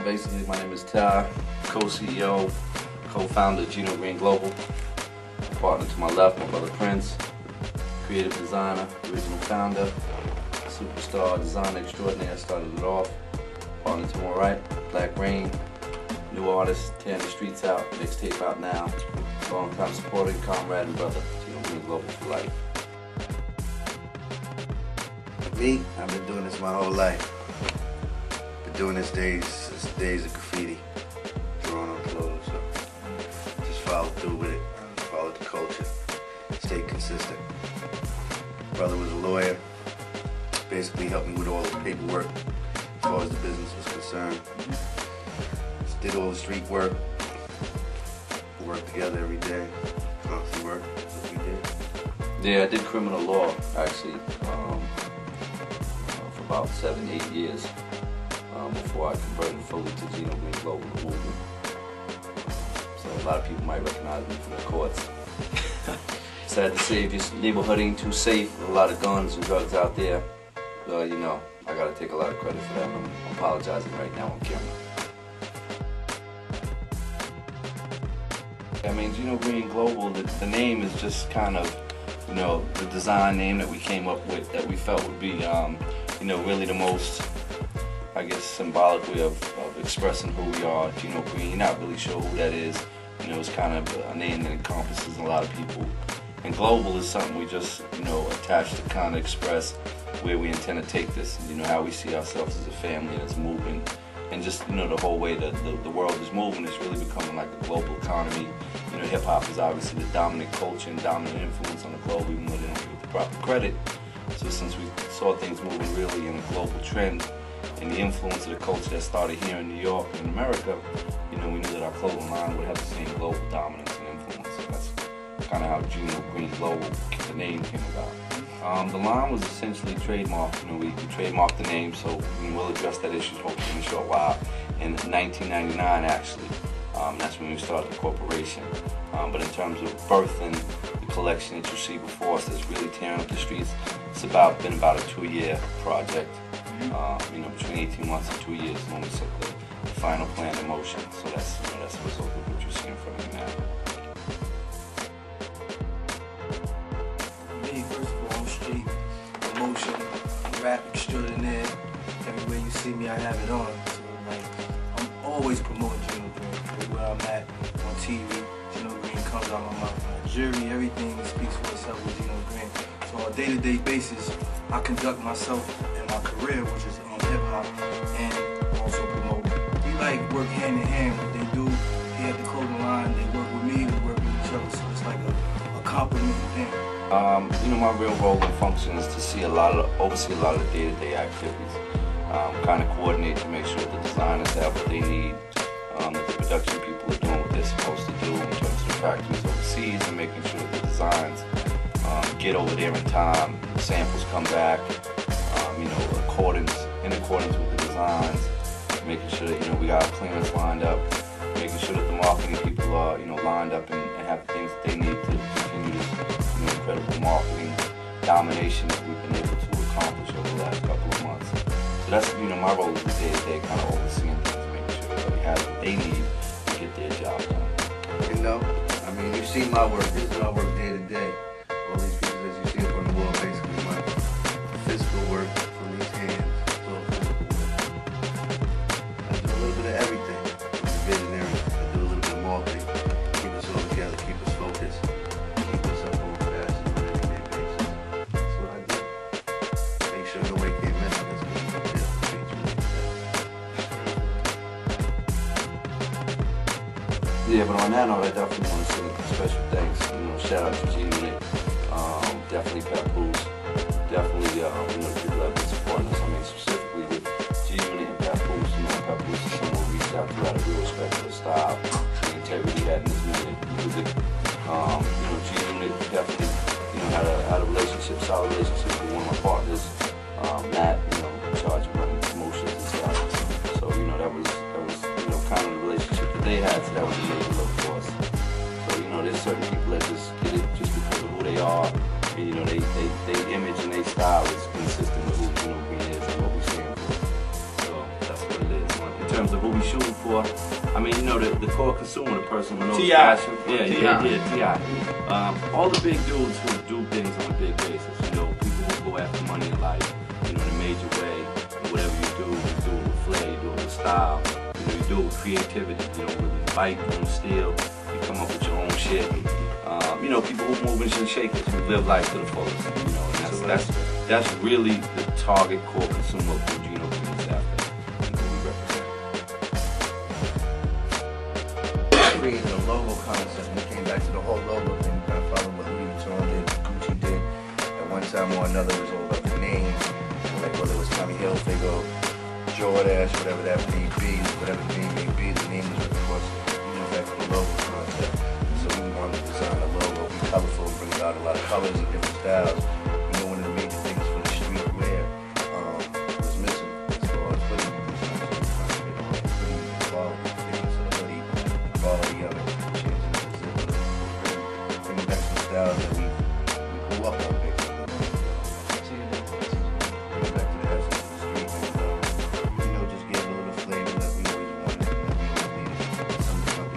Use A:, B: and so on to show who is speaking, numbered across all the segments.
A: Basically, my name is Ty, co-CEO, co-founder of Gino Green Global. Partner to my left, my brother Prince, creative designer, original founder, superstar designer extraordinaire. Started it off. Partner to my right, Black Rain, new artist, tearing the streets out, mixtape out now. Long time supporting comrade and brother, Gino Green Global for life.
B: Me, I've been doing this my whole life. Been doing this days of graffiti, drawing on clothes. So just follow through with it, follow the culture, stay consistent. Brother was a lawyer, basically helped me with all the paperwork as far as the business was concerned. Just did all the street work, worked together every day, constant work, that's what we did.
A: Yeah, I did criminal law actually for about 7-8 years before I converted fully to Gino Green Global movement. So a lot of people might recognize me from the courts. Sad to say, this neighborhood ain't too safe. A lot of guns and drugs out there. You know, I gotta take a lot of credit for that. I'm apologizing right now on camera. I mean, Gino Green Global, the name is just kind of, you know, the design name that we came up with that we felt would be, you know, really the most, I guess, symbolic way of expressing who we are. Gino Green, you're not really sure who that is. You know, it's kind of a name that encompasses a lot of people. And global is something we just, you know, attach to kind of express where we intend to take this. You know, how we see ourselves as a family that's moving. And just, you know, the whole way that the world is moving is really becoming like a global economy. You know, hip-hop is obviously the dominant culture and dominant influence on the globe, even though they don't give it the proper credit. So since we saw things moving really in a global trend, and the influence of the culture that started here in New York and America, you know, we knew that our clothing line would have the same global dominance and influence. So that's kind of how Gino Green Global, the name came about. The line was essentially trademarked. You know, we trademarked the name, so we'll address that issue hopefully in a short while. In 1999, actually, that's when we started the corporation. But in terms of birthing the collection that you see before us that's really tearing up the streets, it's been about a 2-year project. You know, between 18 months and 2 years when we set the final plan in motion. So that's, you know, that's the result of what you're seeing from me now.
C: Me, first of all, street, emotion, rap extraordinaire. Everywhere you see me, I have it on. So, like, I'm always promoting Gino Green. Everywhere I'm at, on TV, Gino Green comes out my mouth. My jury, everything speaks for itself with Gino Green. So on a day-to-day basis, I conduct myself in my career, which is in hip-hop, and also promote. We like work hand in hand. What they do here at the clothing line, they work with me, we work with each other. So it's like a compliment thing.
A: You know, my real role and function is to oversee a lot of the day-to-day activities. Kind of coordinate to make sure the designers have what they need, that the production people are doing what they're supposed to do in terms of the factories overseas, and making sure the designs get over there in time, samples come back, you know, in accordance with the designs, making sure that, you know, we got our clearance lined up, making sure that the marketing people are, you know, lined up and have the things that they need to continue this, you know, incredible marketing domination that we've been able to accomplish over the last couple of months. So that's, you know, my role is the day-to-day kind of overseeing things, making sure everybody has what they need to get their job done.
B: You know, I mean, you've seen my work. This is my work day to day. All these pieces that you see up on the wall, basically my physical work from these hands. It's all physical work. I do a little bit of everything. I'm visionary. I do a little bit of marketing. Keep us all together, keep us focused, keep us up on fast on an everyday basis. That's what I do. Make sure nobody can't mess with us because we're there.
A: Yeah, but on that note, I definitely want to say special thanks. You know, shout out to Gino, definitely Papoose, definitely you know, people that have been supporting us. I mean, specifically with Gino and Papoose. You know, Papoose is someone we reached out to out of real respect for the style, the integrity he had in his music. You know, Gino definitely, you know, had a relationship, solid relationship with one of my partners, Matt. You know, in charge of running promotions and stuff. So you know, that was you know, kind of the relationship that they had. So that was a major look for us. So you know, there's certain people that just get it just because of who they are. And, you know, they mean, you know, the core consumer, the person who knows
C: T.I.
A: fashion. Yeah,
C: T.I.
A: T.I. All the big dudes who do things on a big basis, you know, people who go after money in life, you know, in a major way. Whatever you do it with flair, you do it with style, you know, you do it with creativity, you know, with bite, on steel, you come up with your own shit. You know, people who move and shakers, who live life to the fullest, you know, and that's really the target core consumer of who Gino is after, and who we represent.
B: Created a logo concept. We came back to the whole logo thing. We kind of followed what Louis Vuitton did, Gucci did. At one time or another, it was all about the names. Like whether it was Tommy Hilfiger, Jordache, whatever that may be, whatever the name may be, the name was, of course, back to the logo concept. So we wanted to design a logo, be colorful, bring out a lot of colors and different styles. You know, one of the major things for the streetwear was missing as far as hoodie. Hoodie quality, thickness of the hoodie, the quality of it, changing the zipper, bringing back some styles that we grew up on, basically. Bring back to the essence of the street and, you know, just give a little flavor that we always wanted and that we always needed. Some people,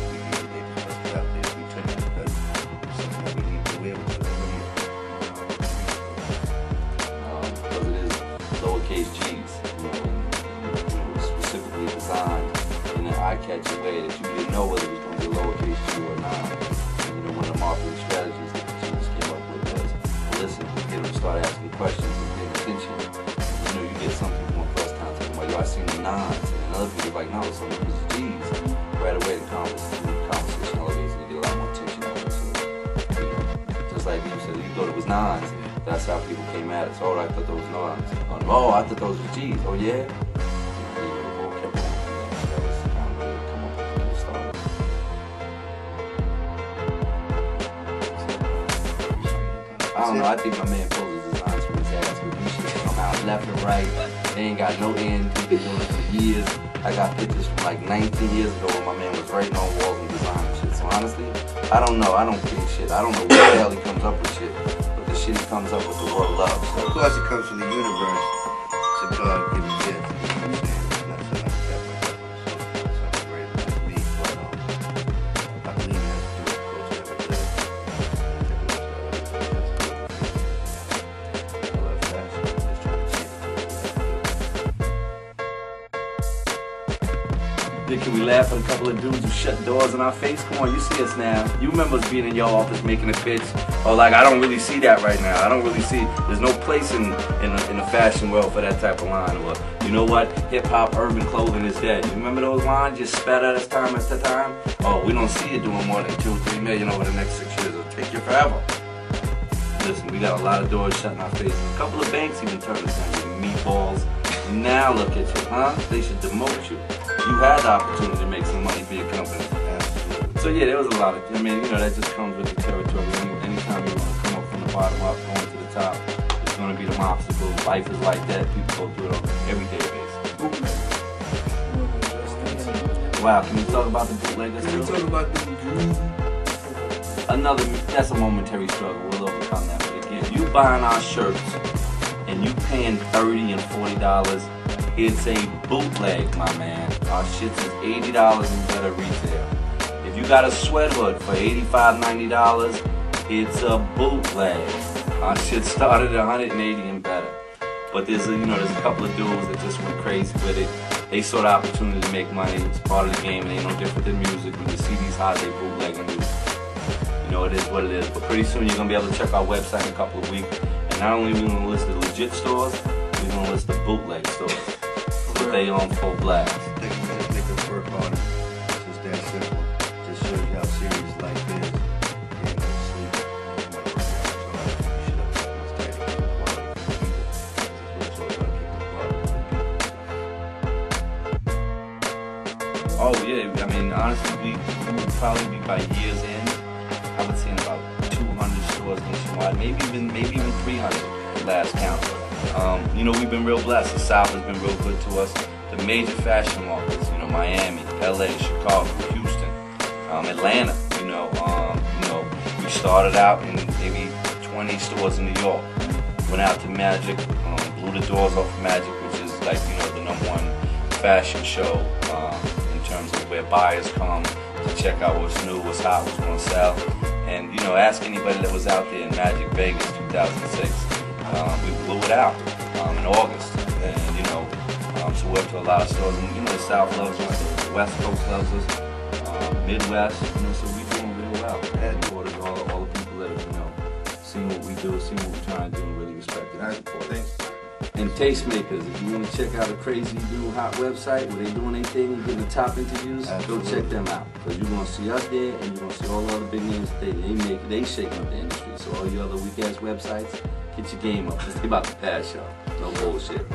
B: we needed, they just left it out there. We took it because it's something that we need to wear with the hoodie.
A: Because it is lowercase g's, you know, and specifically designed in an eye-catching way that you didn't know whether it was going to be lowercase g or not. And, you know, one of the marketing strategies that the teams came up with was, listen, get them to start asking questions and paying attention. You know, you get some people on first time talking about, yo, I seen the nines, and then other people are like, no, it's only was g's. Right away, the conversation elevates and you get a lot more attention out of it. So, you know, just like you said, you thought it was nines. That's how people came at it. So, oh, I thought those were nines. Oh, I thought those were g's. Oh, yeah? And then the ball kept going from there. So that was kind of really come up with the get started. I don't know. I think my man pulls his designs from his ass. But you should come out left and right. They ain't got no end. He's been doing it for years. I got pictures from like 19 years ago when my man was writing on walls and designing shit. So honestly, I don't know. I don't think shit. I don't know where the hell he comes up with shit. But the shit he comes up with, the world loves.
B: So of course it comes from the universe. It's a God-given gift. You know what I'm saying? It's not something like that, but it's something greater than me. But I believe it has to do with culture that we live. I love fashion. I'm just trying to change it.
A: Can we laugh at a couple of dudes who shut doors in our face? Come on, you see us now. You remember us being in your office making a pitch? Or like, I don't really see that right now. I don't really see, there's no place in the fashion world for that type of line. Or, you know what, hip-hop, urban clothing is dead. You remember those lines you spat at us time after time? Oh, we don't see you doing more than 2 or 3 million over the next 6 years. It'll take you forever. Listen, we got a lot of doors shut in our faces. A couple of banks even turned us down, you meatballs. Now look at you, huh? They should demote you. You had the opportunity to make some money for your company.
B: Absolutely.
A: So yeah, there was a lot of, I mean, you know, that just comes with the territory. Anytime you want to come up from the bottom up, going to the top, it's going to be them obstacles. Life is like that. People go through it on an everyday basis. Wow, can we talk about the bootleggers
C: Can we
A: too?
C: talk about the
A: Another, that's a momentary struggle. We'll overcome that. But again, you buying our shirts and you paying $30 and $40, it's a bootleg, my man. Our shits is $80 and better retail. If you got a sweat hood for $85, $90, it's a bootleg. Our shit started at $180 and better. But there's a couple of dudes that just went crazy with it. They saw the opportunity to make money. It's part of the game. It ain't no different than music. When you see these hot, they bootlegging you. You know, it is what it is. But pretty soon you're gonna be able to check our website in a couple of weeks. And not only are we gonna list the legit stores, we're gonna list the bootleg stores. So they on full blast.
B: Take a work on it. It's just that simple. Just shows you how serious life is. You ain't gonna sleep. You wanna work out. So you should have tight and keep quality for people. That's what it's all about, keeping quality for people.
A: Oh yeah, I mean honestly, we would probably be by year's end. I would say in about 200 stores nationwide, maybe even 300 last count. You know, we've been real blessed. The South has been real good to us. The major fashion markets, you know, Miami, LA, Chicago, Houston, Atlanta. We started out in maybe 20 stores in New York. Went out to Magic, blew the doors off of Magic, which is like, you know, the #1 fashion show in terms of where buyers come to check out what's new, what's hot, what's going to sell. And, you know, ask anybody that was out there in Magic Vegas 2006. We blew it out in August. And, you know, so we're up to a lot of stores. And, you know, the South loves us, the West Coast loves us, Midwest, you know, so we're doing real well. Headquarters, all the people that have, you know, seen what we do, seen what we're trying to do, and really respect it and support it. And Tastemakers, if you want to check out a crazy new hot website where they're doing anything and getting the top interviews, go check them out. Because you're going to see us there, and you're going to see all the other big names that they shaking up the industry. So all you other weak ass websites, get your game up, because they about to pass y'all. No bullshit.